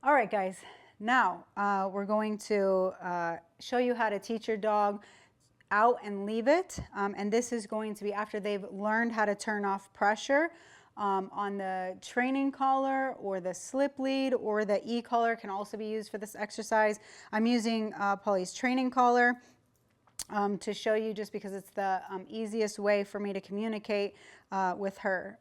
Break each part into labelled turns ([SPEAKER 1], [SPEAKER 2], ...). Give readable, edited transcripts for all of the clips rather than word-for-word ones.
[SPEAKER 1] All right, guys. Now we're going to show you how to teach your dog out and leave it. And this is going to be after they've learned how to turn off pressure on the training collar or the slip lead, or the e-collar can also be used for this exercise. I'm using Polly's training collar to show you, just because it's the easiest way for me to communicate with her.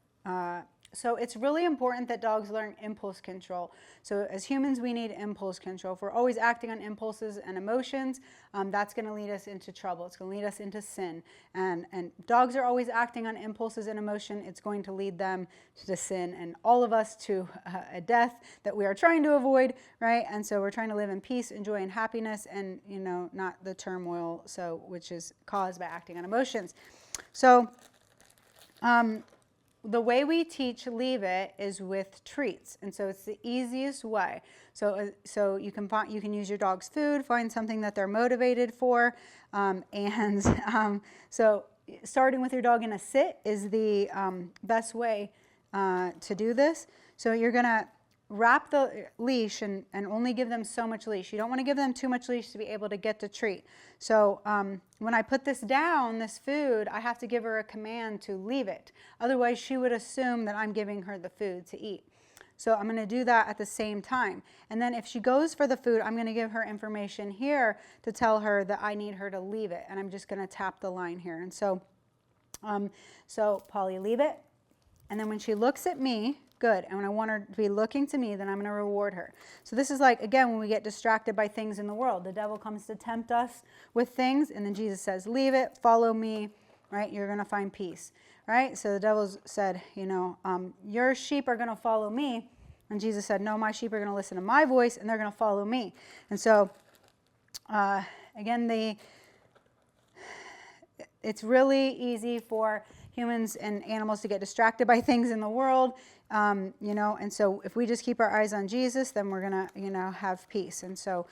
[SPEAKER 1] So it's really important that dogs learn impulse control. So as humans, we need impulse control. If we're always acting on impulses and emotions, that's going to lead us into trouble. It's going to lead us into sin. And dogs are always acting on impulses and emotion. It's going to lead them to sin, and all of us to a death that we are trying to avoid, right? And so we're trying to live in peace, and joy, and happiness, and not the turmoil, which is caused by acting on emotions. So the way we teach leave it is with treats, and so it's the easiest way. So you can use your dog's food, find something that they're motivated for, so starting with your dog in a sit is the best way to do this. So you're gonna wrap the leash and only give them so much leash. You don't want to give them too much leash to be able to get the treat. So when I put this down, this food, I have to give her a command to leave it. Otherwise, she would assume that I'm giving her the food to eat. So I'm going to do that at the same time. And then if she goes for the food, I'm going to give her information here to tell her that I need her to leave it. And I'm just going to tap the line here. And so Polly, leave it. And then when she looks at me, good. And when I want her to be looking to me, then I'm going to reward her. So this is like, again, when we get distracted by things in the world. The devil comes to tempt us with things, and then Jesus says, leave it, follow me, right? You're going to find peace, right? So the devil said, your sheep are going to follow me. And Jesus said, no, my sheep are going to listen to my voice, and they're going to follow me. And so, again, it's really easy for humans and animals to get distracted by things in the world, and so if we just keep our eyes on Jesus, then we're gonna, have peace. And so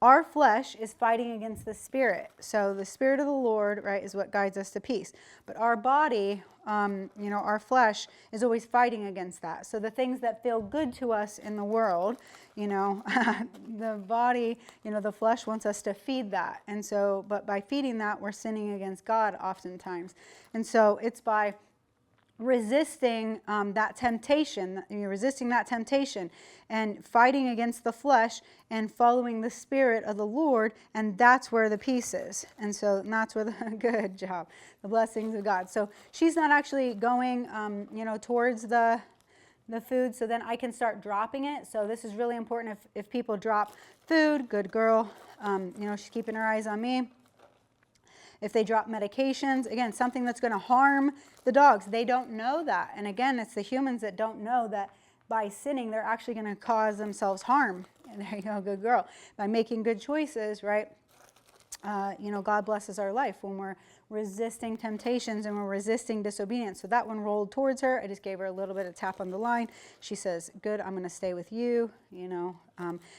[SPEAKER 1] our flesh is fighting against the Spirit. So the Spirit of the Lord, right, is what guides us to peace. But our body, our flesh is always fighting against that. So the things that feel good to us in the world, the body, the flesh wants us to feed that. And so, but by feeding that, we're sinning against God oftentimes. And so it's by resisting that temptation, and fighting against the flesh and following the Spirit of the Lord, and that's where the peace is. And so that's where the blessings of God. So she's not actually going, towards the food, so then I can start dropping it. So this is really important. If people drop food, good girl, she's keeping her eyes on me. If they drop medications, again, something that's going to harm the dogs, they don't know that. And again, it's the humans that don't know that by sinning, they're actually going to cause themselves harm. And there you go, good girl. By making good choices, right? God blesses our life when we're resisting temptations and we're resisting disobedience. So that one rolled towards her. I just gave her a little bit of tap on the line. She says, good, I'm going to stay with you,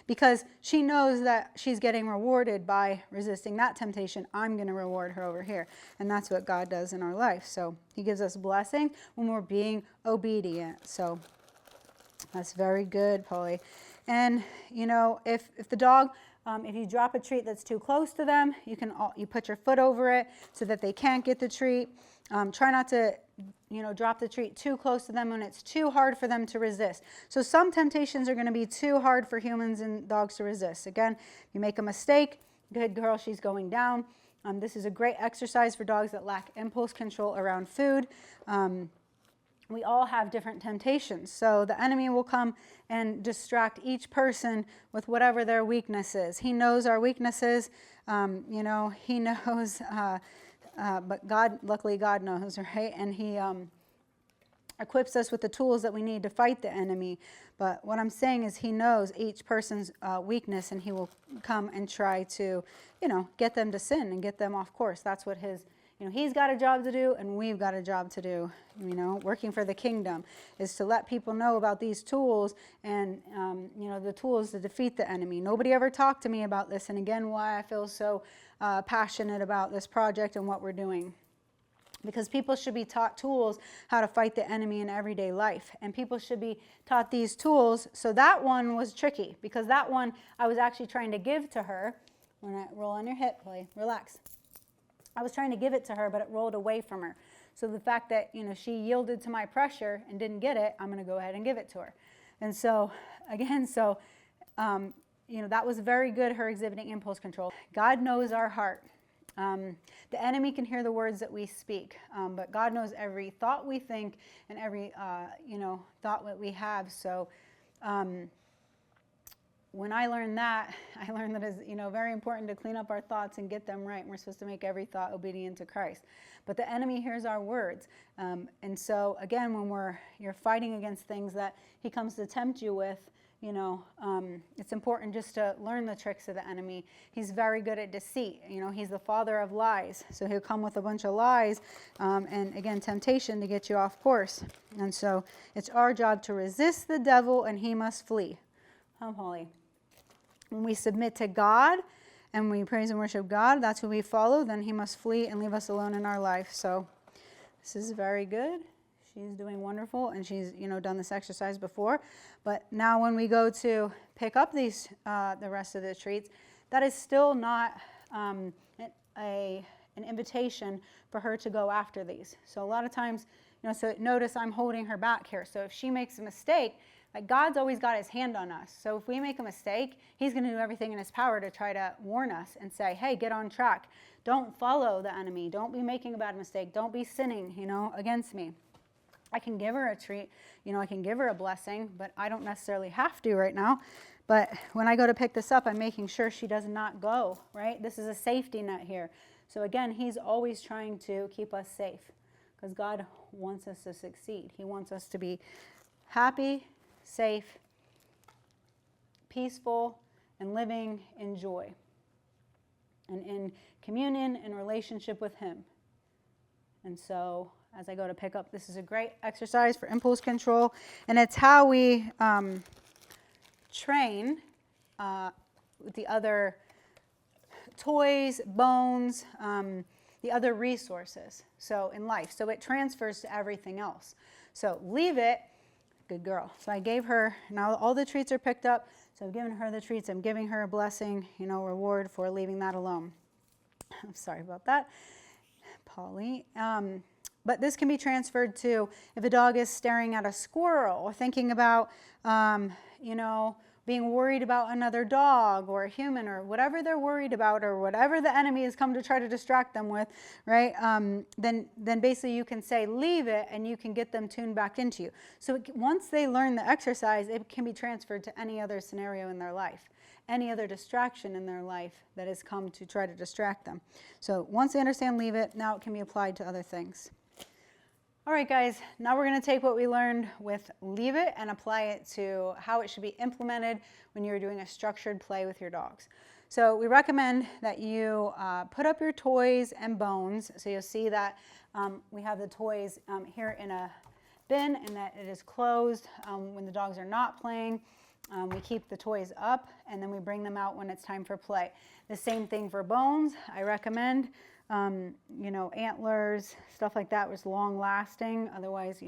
[SPEAKER 1] because she knows that she's getting rewarded by resisting that temptation. I'm going to reward her over here. And that's what God does in our life. So he gives us blessing when we're being obedient. So that's very good, Polly. And, if the dog... if you drop a treat that's too close to them, you put your foot over it so that they can't get the treat. Try not to, drop the treat too close to them when it's too hard for them to resist. So some temptations are going to be too hard for humans and dogs to resist. Again, if you make a mistake, good girl, she's going down. This is a great exercise for dogs that lack impulse control around food. We all have different temptations. So the enemy will come and distract each person with whatever their weakness is. He knows our weaknesses. He knows, but luckily God knows, right? And he equips us with the tools that we need to fight the enemy. But what I'm saying is he knows each person's weakness, and he will come and try to, get them to sin and get them off course. That's what he's got a job to do, and we've got a job to do. Working for the kingdom is to let people know about these tools and, the tools to defeat the enemy. Nobody ever talked to me about this, and again, why I feel so passionate about this project and what we're doing. Because people should be taught tools how to fight the enemy in everyday life. And people should be taught these tools. So that one was tricky, because that one I was actually trying to give to her. When I roll on your hip, Polly, relax. I was trying to give it to her, but it rolled away from her. So the fact that, she yielded to my pressure and didn't get it, I'm going to go ahead and give it to her. And so, again, that was very good, her exhibiting impulse control. God knows our heart. The enemy can hear the words that we speak, but God knows every thought we think and every, thought that we have. So when I learned that it's, very important to clean up our thoughts and get them right. And we're supposed to make every thought obedient to Christ. But the enemy hears our words. And so, again, when you're fighting against things that he comes to tempt you with, it's important just to learn the tricks of the enemy. He's very good at deceit. He's the father of lies. So he'll come with a bunch of lies and, again, temptation to get you off course. And so it's our job to resist the devil, and he must flee. Holly? When we submit to God and we praise and worship God, that's who we follow, then he must flee and leave us alone in our life. So this is very good. She's doing wonderful, and she's, done this exercise before. But now when we go to pick up these, the rest of the treats, that is still not an invitation for her to go after these. So a lot of times, so notice I'm holding her back here. So if she makes a mistake, like, God's always got his hand on us. So if we make a mistake, he's going to do everything in his power to try to warn us and say, hey, get on track. Don't follow the enemy. Don't be making a bad mistake. Don't be sinning, against me. I can give her a treat, I can give her a blessing, but I don't necessarily have to right now. But when I go to pick this up, I'm making sure she does not go, right? This is a safety net here. So again, he's always trying to keep us safe, because God wants us to succeed. He wants us to be happy, safe, peaceful, and living in joy and in communion and relationship with him. And so as I go to pick up, this is a great exercise for impulse control, and it's how we train with the other toys, bones, the other resources, so in life. So it transfers to everything else. So leave it, good girl. So I gave her, now all the treats are picked up, so I've given her the treats. I'm giving her a blessing, reward for leaving that alone. I'm sorry about that, Polly. But this can be transferred to if a dog is staring at a squirrel, or thinking about, being worried about another dog or a human, or whatever they're worried about, or whatever the enemy has come to try to distract them with, right? Then basically you can say, leave it, and you can get them tuned back into you. So once they learn the exercise, it can be transferred to any other scenario in their life, any other distraction in their life that has come to try to distract them. So once they understand leave it, now it can be applied to other things. All right, guys, now we're going to take what we learned with leave it and apply it to how it should be implemented when you're doing a structured play with your dogs. So we recommend that you put up your toys and bones. So you'll see that we have the toys here in a bin, and that it is closed when the dogs are not playing. We keep the toys up, and then we bring them out when it's time for play. The same thing for bones. I recommend antlers, stuff like that was long lasting. Otherwise,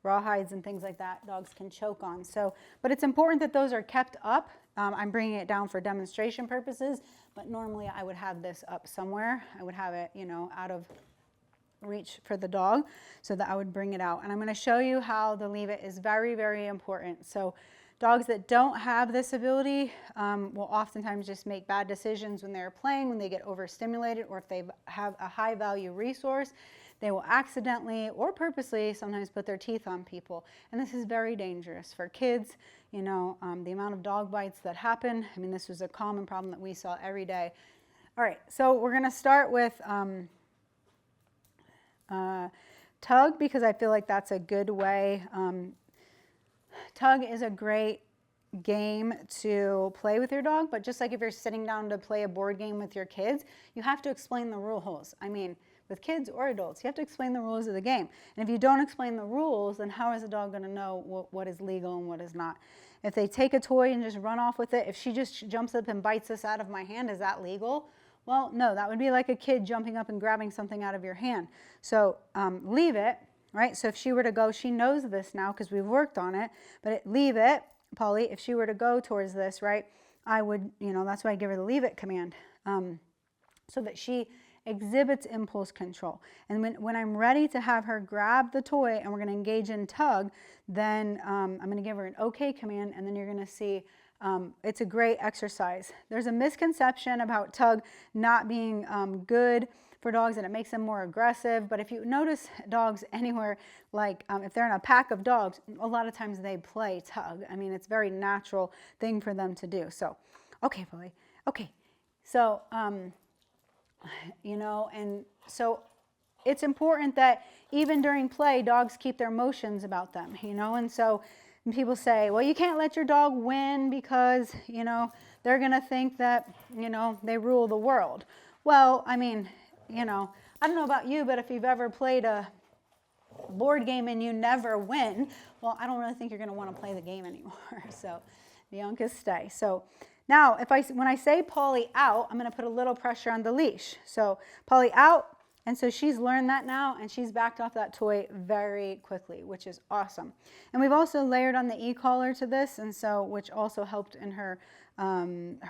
[SPEAKER 1] rawhides and things like that, dogs can choke on. So, but it's important that those are kept up. I'm bringing it down for demonstration purposes, but normally I would have this up somewhere. I would have it, out of reach for the dog, so that I would bring it out. And I'm going to show you how the leave it is very, very important. So dogs that don't have this ability will oftentimes just make bad decisions when they're playing, when they get overstimulated, or if they have a high value resource, they will accidentally or purposely sometimes put their teeth on people. And this is very dangerous for kids. The amount of dog bites that happen, this was a common problem that we saw every day. All right, so we're going to start with tug, because I feel like that's a good way. Tug is a great game to play with your dog, but just like if you're sitting down to play a board game with your kids, you have to explain the rules. With kids or adults, you have to explain the rules of the game. And if you don't explain the rules, then how is the dog going to know what is legal and what is not? If they take a toy and just run off with it, if she just jumps up and bites this out of my hand, is that legal? Well, no, that would be like a kid jumping up and grabbing something out of your hand. So leave it, right? So if she were to go, she knows this now because we've worked on it, but leave it, Polly, if she were to go towards this, right, I would, that's why I give her the leave it command, so that she exhibits impulse control. And when I'm ready to have her grab the toy and we're going to engage in tug, then I'm going to give her an okay command, and then you're going to see it's a great exercise. There's a misconception about tug not being good for dogs, and it makes them more aggressive. But if you notice dogs anywhere, like if they're in a pack of dogs, a lot of times they play tug. I mean, it's a very natural thing for them to do. So, okay, Polly. Okay. So, and so it's important that even during play, dogs keep their emotions about them, and so people say, well, you can't let your dog win because, they're going to think that, they rule the world. Well, I mean, I don't know about you, but if you've ever played a board game and you never win, well, I don't really think you're going to want to play the game anymore. So the youngest stay. So now, when I say Polly out, I'm going to put a little pressure on the leash. So Polly out, and so she's learned that now, and she's backed off that toy very quickly, which is awesome. And we've also layered on the e-collar to this, and so which also helped in her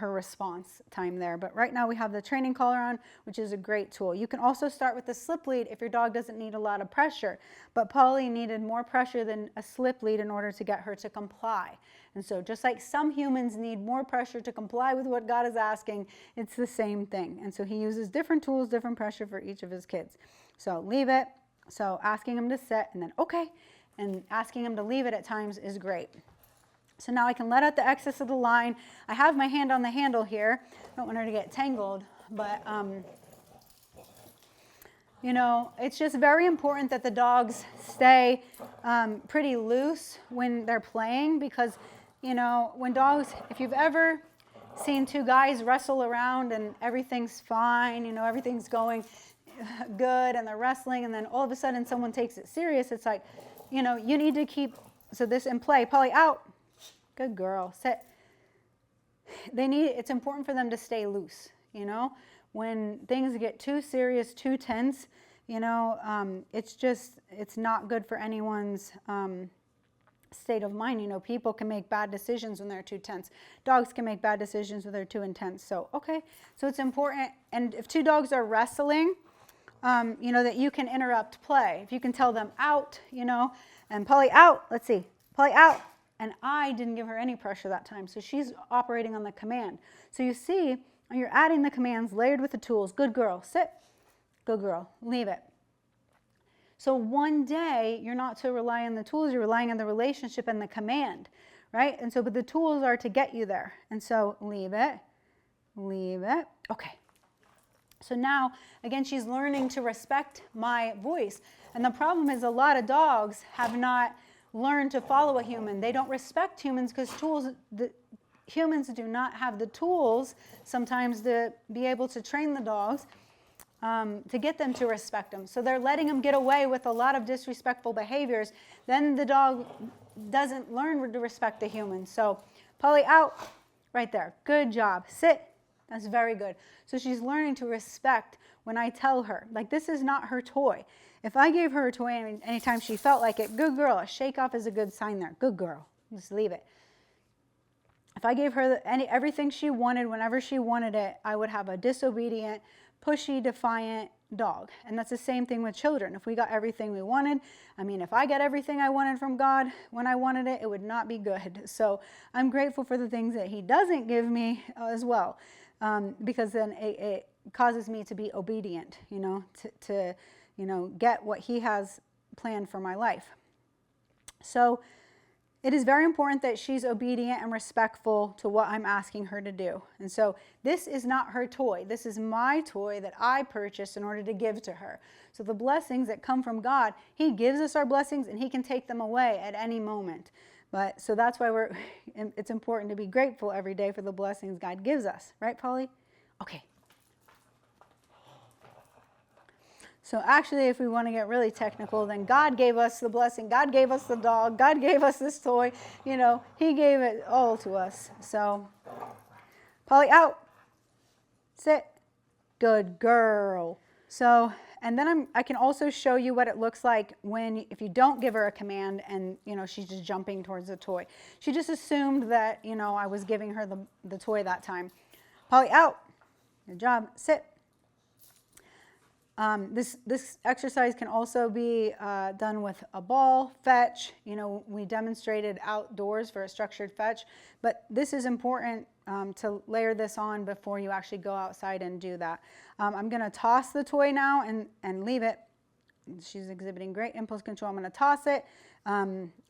[SPEAKER 1] response time there. But right now we have the training collar on, which is a great tool. You can also start with the slip lead if your dog doesn't need a lot of pressure. But Polly needed more pressure than a slip lead in order to get her to comply. And so just like some humans need more pressure to comply with what God is asking, it's the same thing. And so he uses different tools, different pressure for each of his kids. So leave it. So asking him to sit and then okay. And asking him to leave it at times is great. So now I can let out the excess of the line. I have my hand on the handle here. I don't want her to get tangled, but it's just very important that the dogs stay pretty loose when they're playing, because when dogs, if you've ever seen two guys wrestle around and everything's fine, everything's going good and they're wrestling, and then all of a sudden someone takes it serious, it's like, you need to keep, so this in play, Polly out. Good girl. Sit. It's important for them to stay loose, When things get too serious, too tense, it's not good for anyone's state of mind. People can make bad decisions when they're too tense. Dogs can make bad decisions when they're too intense. So, okay. So it's important. And if two dogs are wrestling, that you can interrupt play. If you can tell them out, and Polly out. Let's see. Polly out. And I didn't give her any pressure that time. So she's operating on the command. So you see, you're adding the commands layered with the tools. Good girl, sit. Good girl, leave it. So one day, you're not to rely on the tools. You're relying on the relationship and the command, right? And so, but the tools are to get you there. And so leave it. Leave it. Okay. So now, again, she's learning to respect my voice. And the problem is a lot of dogs have not learn to follow a human. They don't respect humans because humans do not have the tools sometimes to be able to train the dogs to get them to respect them. So they're letting them get away with a lot of disrespectful behaviors. Then the dog doesn't learn to respect the human. So Polly out, right there. Good job. Sit. That's very good. So she's learning to respect when I tell her, like, this is not her toy. If I gave her a toy anytime she felt like it, good girl, a shake off is a good sign there. Good girl, just leave it. If I gave her everything she wanted whenever she wanted it, I would have a disobedient, pushy, defiant dog. And that's the same thing with children. If we got everything we wanted, if I got everything I wanted from God when I wanted it, it would not be good. So I'm grateful for the things that he doesn't give me as well, because then it causes me to be obedient, to get what he has planned for my life. So it is very important that she's obedient and respectful to what I'm asking her to do. And so this is not her toy. This is my toy that I purchased in order to give to her. So the blessings that come from God, he gives us our blessings and he can take them away at any moment. But so that's why it's important to be grateful every day for the blessings God gives us. Right, Polly? Okay. So actually, if we want to get really technical, then God gave us the blessing. God gave us the dog. God gave us this toy. He gave it all to us. So, Polly out. Sit. Good girl. So, and then I can also show you what it looks like if you don't give her a command and, she's just jumping towards the toy. She just assumed that, I was giving her the toy that time. Polly, out. Good job. Sit. This exercise can also be done with a ball, fetch. We demonstrated outdoors for a structured fetch, but this is important to layer this on before you actually go outside and do that. I'm going to toss the toy now and leave it. She's exhibiting great impulse control. I'm going to toss it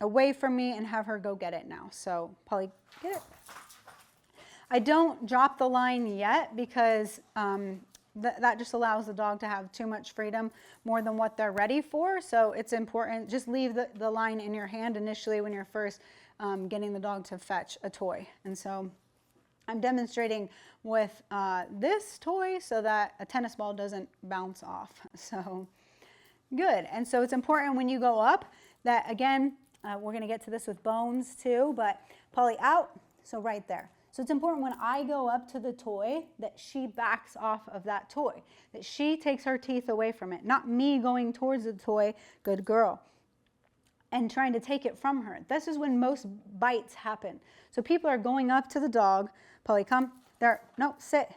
[SPEAKER 1] away from me and have her go get it now. So, Polly, get it. I don't drop the line yet because that just allows the dog to have too much freedom, more than what they're ready for. So it's important, just leave the line in your hand initially when you're first getting the dog to fetch a toy. And so I'm demonstrating with this toy so that a tennis ball doesn't bounce off. So good. And so it's important when you go up that, again, we're going to get to this with bones too, but Polly, out. So right there. So it's important when I go up to the toy that she backs off of that toy, that she takes her teeth away from it, not me going towards the toy, good girl, and trying to take it from her. This is when most bites happen. So people are going up to the dog, Polly, come, there, no, sit,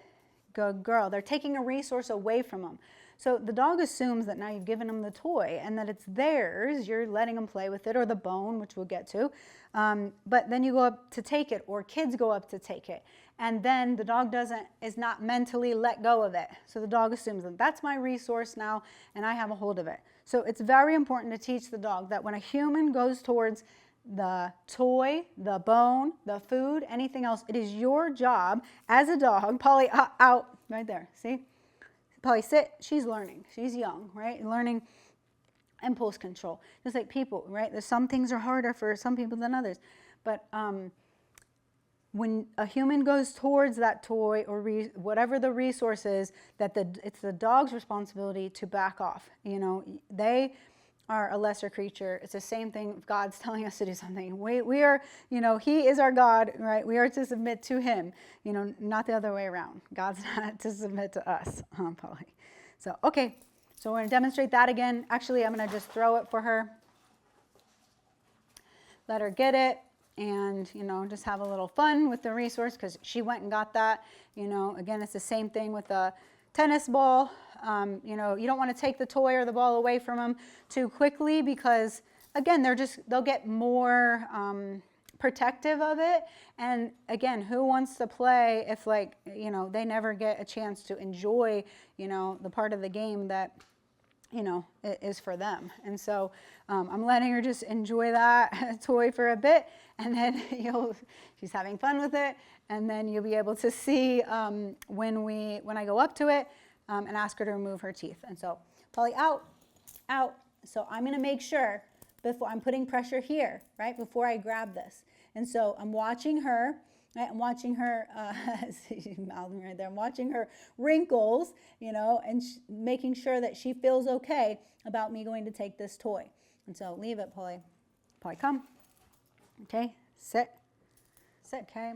[SPEAKER 1] good girl. They're taking a resource away from them. So the dog assumes that now you've given them the toy and that it's theirs. You're letting them play with it, or the bone, which we'll get to. But then you go up to take it, or kids go up to take it. And then the dog is not mentally let go of it. So the dog assumes that that's my resource now and I have a hold of it. So it's very important to teach the dog that when a human goes towards the toy, the bone, the food, anything else, it is your job as a dog. Polly, out, right there, see? Polly, sit. She's learning. She's young, right? Learning impulse control. Just like people, right? There's some things are harder for some people than others. But when a human goes towards that toy or whatever the resource is, it's the dog's responsibility to back off. They are a lesser creature. It's the same thing if God's telling us to do something. We are, He is our God, right? We are to submit to Him, not the other way around. God's not to submit to us, Polly. So, okay. So we're going to demonstrate that again. Actually, I'm going to just throw it for her. Let her get it and, just have a little fun with the resource because she went and got that. Again, it's the same thing with the tennis ball. You don't want to take the toy or the ball away from them too quickly because, again, they'll get more protective of it. And again, who wants to play if they never get a chance to enjoy, the part of the game that, it is for them. And so I'm letting her just enjoy that toy for a bit, and then she's having fun with it, and then you'll be able to see when I go up to it and ask her to remove her teeth. And so Polly, out. So I'm going to make sure before I'm putting pressure here, right, before I grab this. And so I'm watching her. Right, I'm watching her, she's mouthing right there. I'm watching her wrinkles, and making sure that she feels okay about me going to take this toy. And so leave it, Polly. Polly, come. Okay, sit. Okay.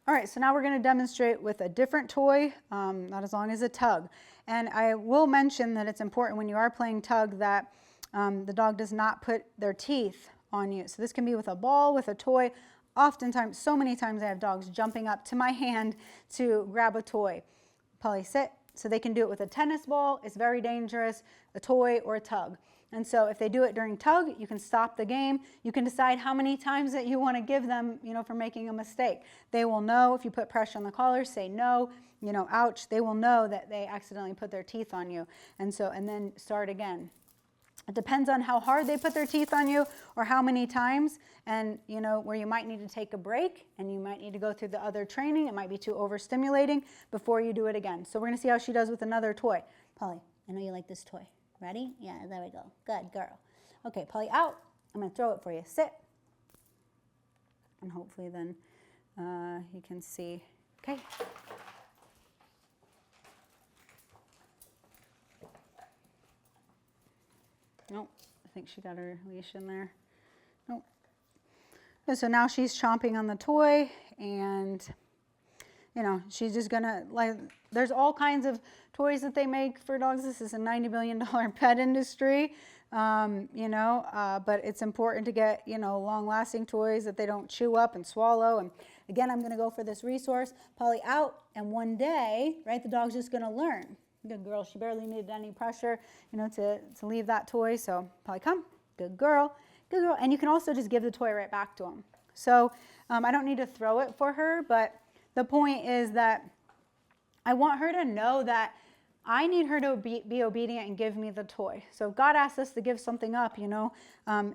[SPEAKER 1] All right, so now we're going to demonstrate with a different toy, not as long as a tug. And I will mention that it's important when you are playing tug that the dog does not put their teeth on you. So this can be with a ball, with a toy. Oftentimes, so many times I have dogs jumping up to my hand to grab a toy. Polly, sit. So they can do it with a tennis ball. It's very dangerous, a toy, or a tug. And so if they do it during tug, you can stop the game. You can decide how many times that you want to give them, for making a mistake. They will know if you put pressure on the collar, say no, ouch. They will know that they accidentally put their teeth on you. And then start again. It depends on how hard they put their teeth on you or how many times, and where you might need to take a break and you might need to go through the other training. It might be too overstimulating before you do it again. So we're going to see how she does with another toy. Polly, I know you like this toy. Ready? Yeah, there we go. Good girl. Okay, Polly, out. I'm going to throw it for you. Sit. And hopefully then you can see. Okay. Nope, I think she got her leash in there. Nope. And so now she's chomping on the toy, and you know, she's just gonna, like, there's all kinds of toys that they make for dogs. This is a $90 billion pet industry, you know, but it's important to get, you know, long-lasting toys that they don't chew up and swallow. And again, I'm going to go for this resource. Polly out, and one day, right, the dog's just going to learn. Good girl. She barely needed any pressure, you know, to leave that toy. So Polly, come. Good girl. Good girl. And you can also just give the toy right back to him. So I don't need to throw it for her, but the point is that I want her to know that I need her to be obedient and give me the toy. So if God asks us to give something up, you know,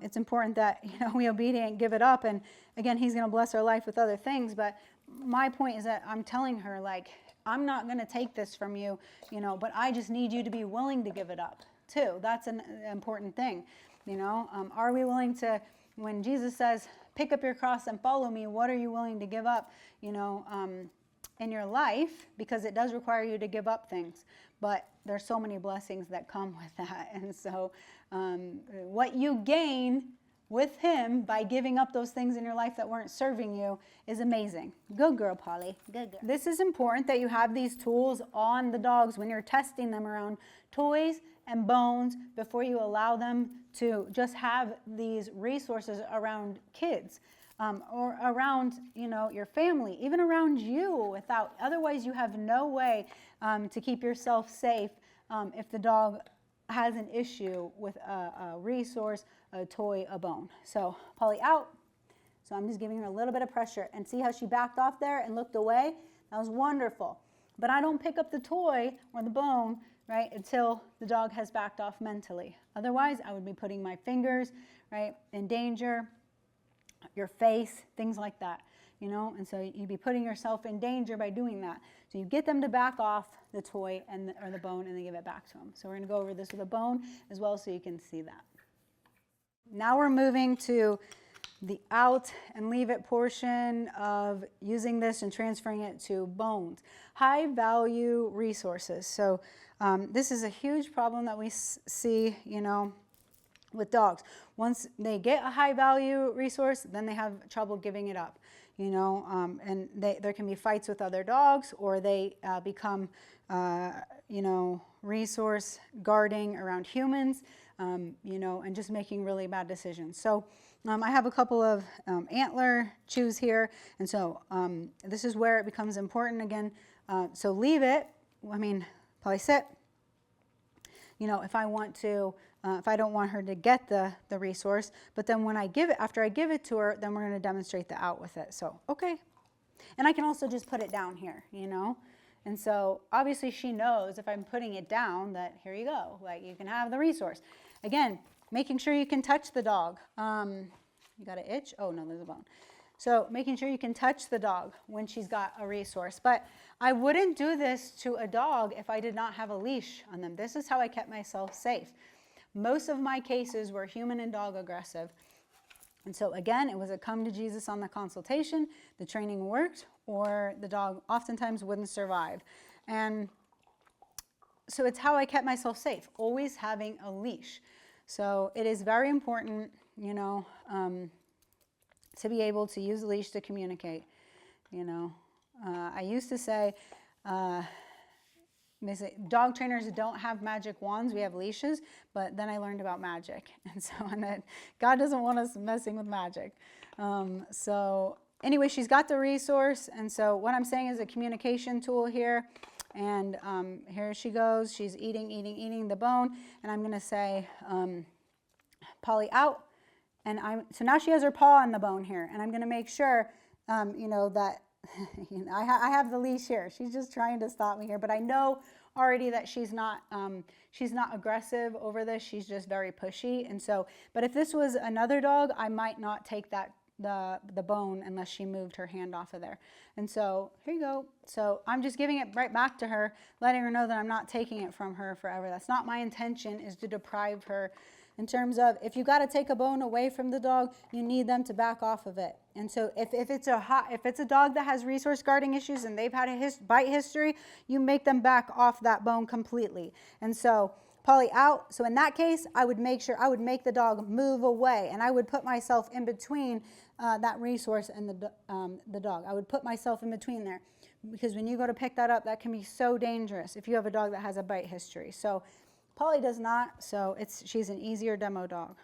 [SPEAKER 1] it's important that, you know, we obedient and give it up. And again, he's going to bless our life with other things. But my point is that I'm telling her, like, I'm not going to take this from you, you know, but I just need you to be willing to give it up too. That's an important thing, you know. Are we willing to, when Jesus says, pick up your cross and follow me, what are you willing to give up, you know, in your life? Because it does require you to give up things. But there's so many blessings that come with that. And so what you gain with him by giving up those things in your life that weren't serving you is amazing. Good girl, Polly. Good girl. This is important that you have these tools on the dogs when you're testing them around toys and bones before you allow them to just have these resources around kids. Or around, you know, your family, even around you. Otherwise, you have no way to keep yourself safe if the dog has an issue with a resource, a toy, a bone. So Polly out. So I'm just giving her a little bit of pressure, and see how she backed off there and looked away? That was wonderful. But I don't pick up the toy or the bone, right, until the dog has backed off mentally. Otherwise, I would be putting my fingers, right, in danger, your face, things like that, you know, and so you'd be putting yourself in danger by doing that. So you get them to back off the toy or the bone, and then give it back to them. So we're going to go over this with a bone as well, so you can see that. Now we're moving to the out and leave it portion of using this and transferring it to bones. High value resources. So this is a huge problem that we see, you know, with dogs. Once they get a high value resource, then they have trouble giving it up, you know, and there can be fights with other dogs, or they become, you know, resource guarding around humans, you know, and just making really bad decisions. So I have a couple of antler chews here, and so this is where it becomes important again. So leave it, I mean, probably sit. You know, if I want to, if I don't want her to get the resource, but then when I give it, after I give it to her, then we're going to demonstrate the out with it. So, okay. And I can also just put it down here, you know. And so obviously she knows if I'm putting it down that here you go, like you can have the resource. Again, making sure you can touch the dog. You got an itch? Oh no, there's a bone. So making sure you can touch the dog when she's got a resource. But I wouldn't do this to a dog if I did not have a leash on them. This is how I kept myself safe. Most of my cases were human and dog aggressive. And so again, it was a come to Jesus on the consultation, the training worked, or the dog oftentimes wouldn't survive. And so it's how I kept myself safe, always having a leash. So it is very important, you know, to be able to use a leash to communicate, you know. I used to say, dog trainers don't have magic wands, we have leashes, but then I learned about magic. And that God doesn't want us messing with magic. So anyway, she's got the resource, and so what I'm saying is a communication tool here. And here she goes, she's eating the bone, and I'm gonna say, Polly out, and so now she has her paw on the bone here, and I'm gonna make sure, you know, that you know, I have the leash here. She's just trying to stop me here, but I know already that she's not aggressive over this. She's just very pushy. And so, but if this was another dog, I might not take the bone unless she moved her hand off of there. And so here you go. So I'm just giving it right back to her, letting her know that I'm not taking it from her forever. That's not my intention, is to deprive her. In terms of, if you got to take a bone away from the dog, you need them to back off of it. And so if it's a dog that has resource guarding issues and they've had a bite history, you make them back off that bone completely. And so Polly out. So in that case, I would make the dog move away, and I would put myself in between that resource and the dog. I would put myself in between there. because when you go to pick that up, that can be so dangerous if you have a dog that has a bite history. So Polly does not, so she's an easier demo dog.